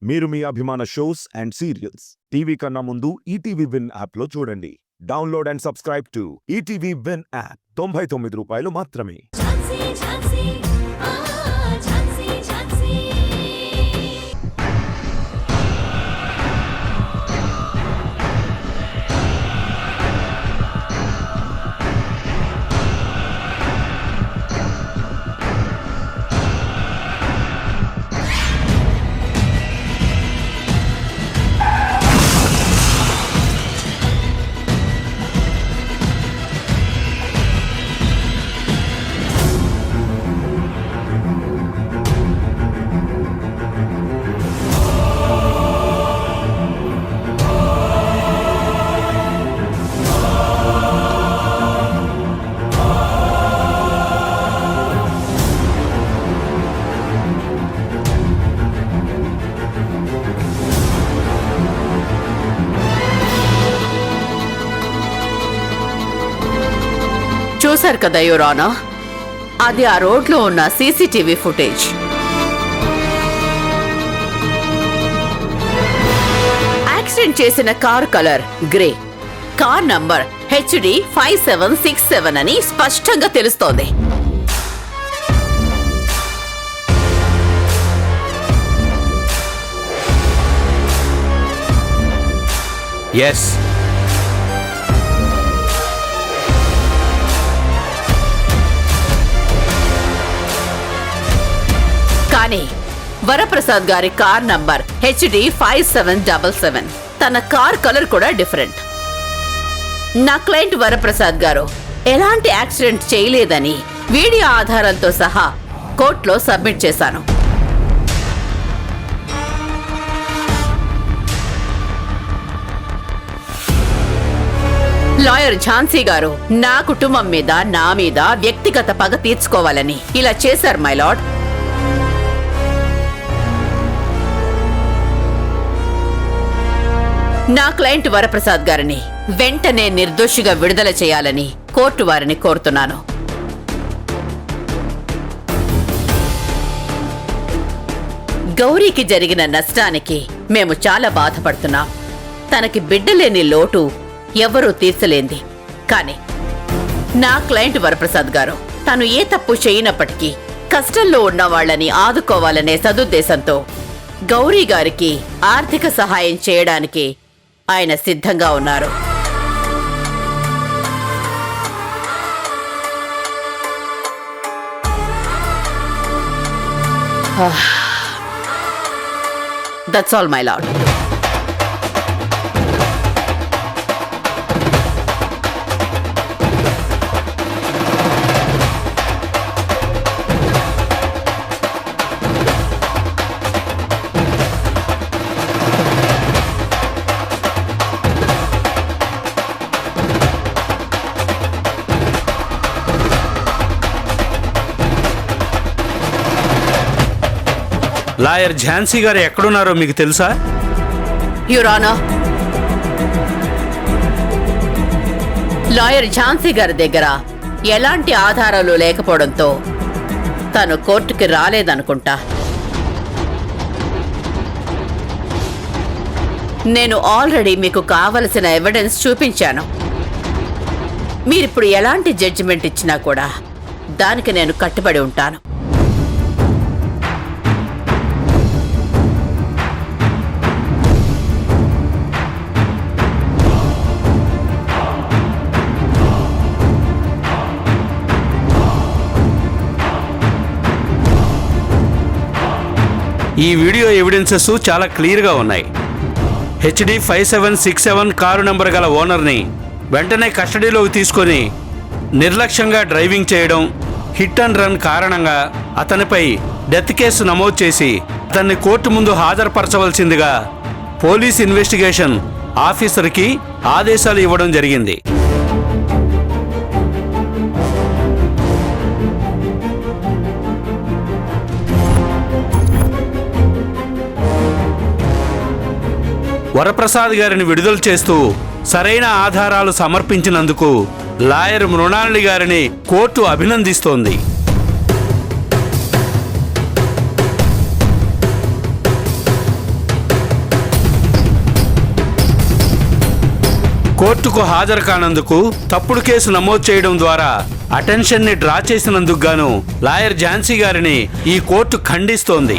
మీరు మీ అభిమాన shows and serials TV కన్నా ముందు ఈటీవీ విన్ యాప్లో చూడండి. Download and subscribe to ETV win app. 99 రూపాయలు మాత్రమే. చూశారు కదా యువర్ ఆనర్, అది ఆ రోడ్లో ఉన్న సీసీటీవీ ఫుటేజ్. యాక్సిడెంట్ చేసిన car colour grey, car number HD 5767 అని స్పష్టంగా తెలుస్తోంది. ఎస్, కానీ వరప్రసాద్ గారి కార్ నంబర్ HD 5777. తన కార్ కలర్ కూడా డిఫరెంట్. నా క్లయింట్ వరప్రసాద్ గారు ఎలాంటి యాక్సిడెంట్ చేయలేదని వీడియో ఆధారాలతో సహా కోర్టులో సబ్మిట్ చేశాను. లాయర్ ఝాన్సీ గారు నా కుటుంబం మీద, నా మీద వ్యక్తిగత పగ తీర్చుకోవాలని ఇలా చేశారు మై లార్డ్. నా క్లయింట్ వరప్రసాద్ గారిని వెంటనే నిర్దోషిగా విడుదల చేయాలని కోర్టు వారిని కోరుతున్నాను. గౌరీకి జరిగిన నష్టానికి మేము చాలా బాధపడుతున్నాం. తనకి బిడ్డలేని లోటు ఎవరూ తీర్చలేంది. కానీ నా క్లయింట్ వరప్రసాద్ గారు తను ఏ తప్పు చేయనప్పటికీ కష్టంలో ఉన్న వాళ్ళని ఆదుకోవాలనే సదుద్దేశంతో గౌరీ గారికి ఆర్థిక సహాయం చేయడానికి ఆయన సిద్ధంగా ఉన్నారు. That's all my lord. Lawyer Jhansi గారు ఎక్కడున్నారో మీకు తెలుసా? యువర్ ఆనర్, లాయర్ ఝాన్సీ గారి దగ్గర ఎలాంటి ఆధారాలు లేకపోవడంతో తను కోర్టుకి రాలేదనుకుంటా. నేను ఆల్రెడీ మీకు కావలసిన ఎవిడెన్స్ చూపించాను. మీరిప్పుడు ఎలాంటి జడ్జిమెంట్ ఇచ్చినా కూడా దానికి నేను కట్టుబడి ఉంటాను. ఈ వీడియో ఎవిడెన్సెస్ చాలా క్లియర్గా ఉన్నాయి. HD 5767 కారు నంబర్ గల ఓనర్ని వెంటనే కస్టడీలోకి తీసుకొని నిర్లక్ష్యంగా డ్రైవింగ్ చేయడం, హిట్ అండ్ రన్ కారణంగా అతనిపై డెత్ కేసు నమోదు చేసి అతన్ని కోర్టు ముందు హాజరుపరచవలసిందిగా పోలీస్ ఇన్వెస్టిగేషన్ ఆఫీసర్కి ఆదేశాలు ఇవ్వడం జరిగింది. వరప్రసాద్ గారిని విడుదల చేస్తూ సరైన ఆధారాలు సమర్పించినందుకు లాయర్ మృణాళి గారిని కోర్టు అభినందిస్తోంది. కోర్టుకు హాజరు కానందుకు తప్పుడు కేసు నమోదు చేయడం ద్వారా అటెన్షన్ ని డ్రా చేసినందుకు గాను లాయర్ ఝాన్సీ గారిని ఈ కోర్టు ఖండిస్తోంది.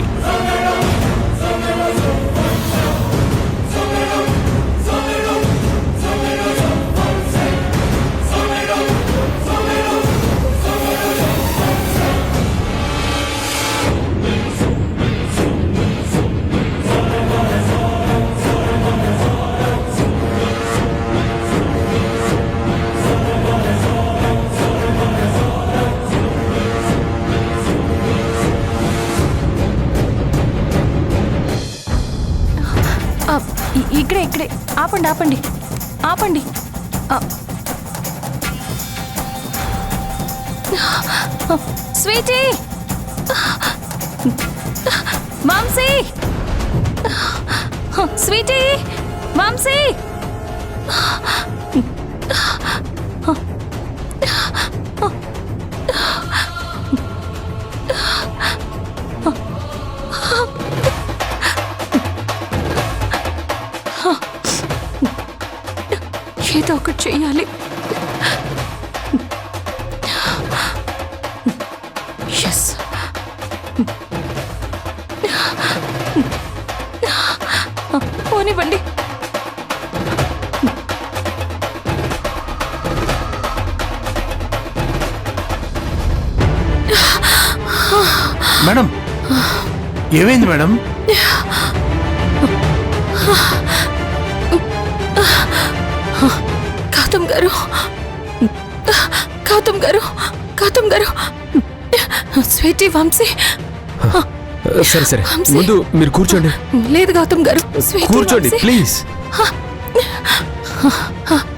ఇక్కడే ఇక్కడే ఆపండి ఆపండి ఆపండి. Sweety, Mansi, Sweety, Mansi. ఏదో ఒకటి చెయ్యాలి. ఎస్, పోనివ్వండి. మేడం, ఏమైంది మేడం? గౌతమ్ గారు, గౌతమ్ గారు, గౌతమ్ గారు, స్వీటీ, వంశీ. సరే సరే, వంశీ. ముందు మీరు కూర్చోండి. లేదు గౌతమ్ గారు, స్వీటీ, కూర్చోండి వంశీ. ప్లీజ్.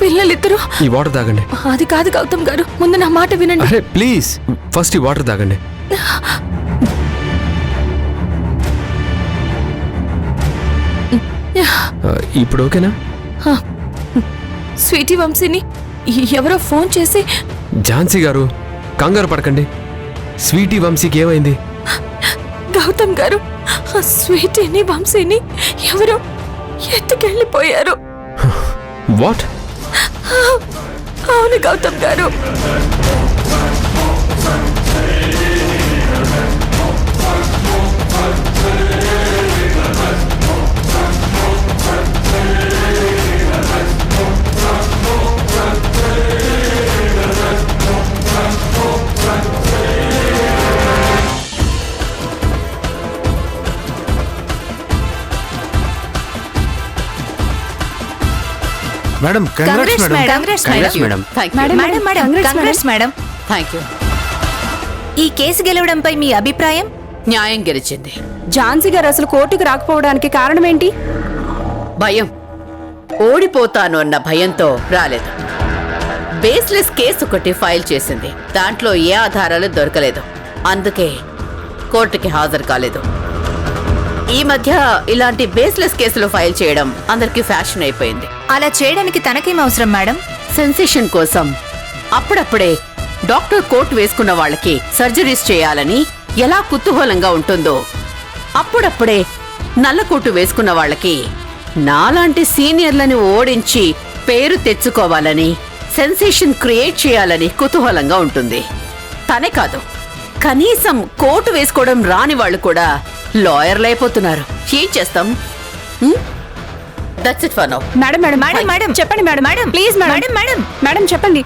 పిల్లలిద్దరూ. ఈ వాటర్ తాగండి. అది కాదు గౌతమ్ గారు, ముందు నా మాట వినండి. అరే ప్లీజ్, ఫస్ట్ ఈ వాటర్ తాగండి. ఇప్పుడు ఓకేనా? స్వీటీ, వంశీని ఎవరో ఫోన్ చేసి. ఝాన్సీ గారు, కంగారు పడకండి. స్వీటీ, వంశీకి ఏమైంది? గౌతమ్ గారు, స్వీటీని, వంశీని ఎవరో ఎత్తుకెళ్ళిపోయారు. వాట్? అవును గౌతమ్ గారు. Madam, congrats madam. Congrats, madam. Thank you. Madam. Thank you. ఈ కేసు గెలవడంపై మీ అభిప్రాయం? న్యాయం గెలిచింది. ఝాన్సీ గారు అసలు కోర్టుకు రాకపోవడానికి కారణం ఏంటి? భయం. ఓడిపోతాను అన్న భయంతో రాలేదు. బేస్లెస్ కేసు ఒకటి ఫైల్ చేసింది. దాంట్లో ఏ ఆధారాలు దొరకలేదు. అందుకే కోర్టుకి హాజరు కాలేదు. ఈ మధ్య ఇలాంటి బేస్లెస్ కేసులు ఫైల్ చేయడం అందరికీ ఫ్యాషన్ అయిపోయింది. అలా చేయడానికి తనకేం అవసరం మేడం? సెన్సేషన్ కోసం అప్పుడప్పుడే డాక్టర్ కోట్ వేసుకున్న వాళ్ళకి సర్జరీస్ చేయాలని ఎలా కుతూహలంగా ఉంటుందో, అప్పుడప్పుడే నల్లకోటు వేసుకున్న వాళ్ళకి నాలాంటి సీనియర్లని ఓడించి పేరు తెచ్చుకోవాలని, సెన్సేషన్ క్రియేట్ చేయాలని కుతూహలంగా ఉంటుంది. తనే కాదు, కనీసం కోటు వేసుకోవడం రాని వాళ్ళు కూడా లాయర్లు అయిపోతున్నారు. ఏం చేస్తాం? That's it for now. Madam, madam, madam, madam. చెప్పండి madam. Madam, please madam. Madam, madam. Madam చెప్పండి.